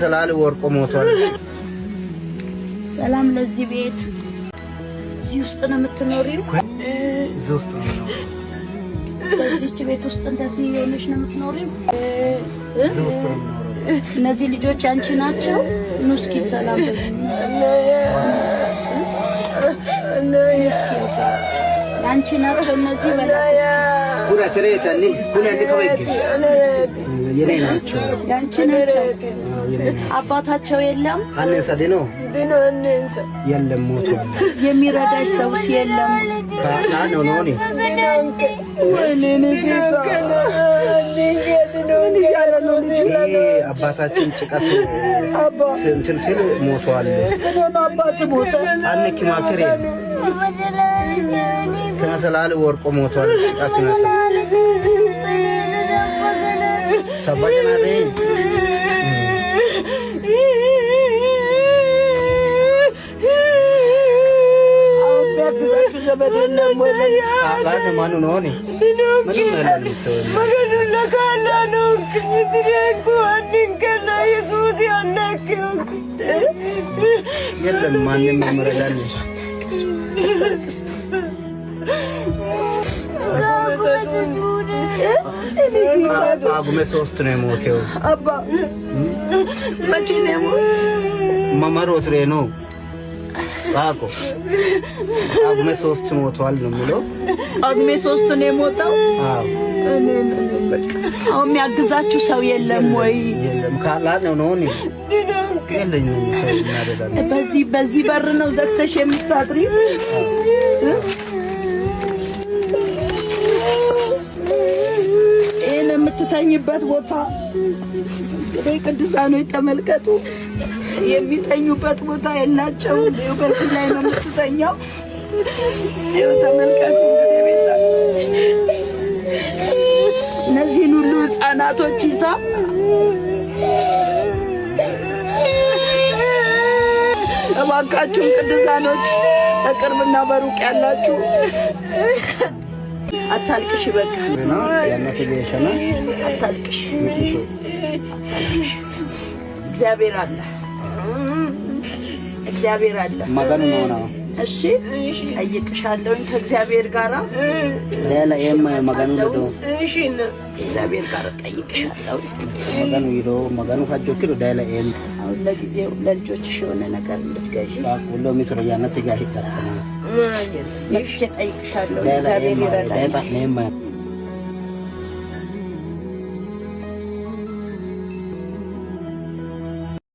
ከመሰላል ወርቆ ሞቷል። ሰላም ለዚህ ቤት እዚህ ውስጥ ነው የምትኖሪው? እዚህ ውስጥ ነው። በዚህች ቤት ውስጥ እንደዚህ የሆነሽ ነው የምትኖሪው? እዚህ ውስጥ ነው። እነዚህ ልጆች አንቺ ናቸው? ኑ እስኪ ሰላም በሉኝ። አንቺ ናቸው እነዚህ? በላስ ኩራ ተሬታኒ ኩራ ለከወይክ የኔ ናቸው። ያንቺ ናቸው? አባታቸው የለም? አንንሳ ደኖ አንንሳ የለም ሞቷል። የሚረዳሽ ሰውስ የለም? ካና ነው ነው ነው አባታችን ጭቃስ እንትን ሲል ሞቷል። አባት ሞተ። አንኪ ማከሬ ከመሰላል ወርቆ ሞቷል። ጭቃስ ነው ሰባጀና ደይ ዘበደና ሞለኝ አላነ ማኑ ነው ነው ምንም አይደለም። መገዱ ለካላ ነው ከስሪንኩ አንንከና ኢየሱስ ያነከው የለም ማንም መረዳል። አጉሜ ሶስት ነው የሞተው። አባ መቼ ነው ማማሮት ነው አቆ አጉሜ ሶስት ሞቷል ነው የሚለው። አጉሜ ሶስት ነው የሞተው። አዎ አሁን የሚያግዛችሁ ሰው የለም ወይ? የለም ካላት ነው ነው የለኝም ሰው እናደዳለን። በዚህ በር ነው ዘግተሽ የምታድሪው? ይሄን የምትተኝበት ቦታ ቅዱሳኑ ተመልከቱ። የሚተኙበት ቦታ የላቸው። በዚህ ላይ ነው የምትተኛው። ይኸው ተመልከቱ። እንግዲህ ቤታ እነዚህን ሁሉ ህፃናቶች ይዛ እባካችሁን ቅዱሳኖች በቅርብና በሩቅ ያላችሁ አታልቅሽ። በቃ ያናተ ገሸና አታልቅሽ። እግዚአብሔር አለ፣ እግዚአብሔር አለ። ማጋኑ ነው ነው። እሺ ጠይቅሻለሁ ከእግዚአብሔር ጋር ሌላ የማ ማጋኑ ነው። እሺ እግዚአብሔር ጋር ጠይቅሻለሁ። ማጋኑ ይሎ ማጋኑ ካጆክሩ ዳይላ ኤም አሁን ለጊዜው ለልጆችሽ የሆነ ነገር እንድትገዢ ሁሉ ሚትሮ ያናተ ጋር ይጣጣና ጠይቅሻለሁ። እግዚአብሔር ይረዳል።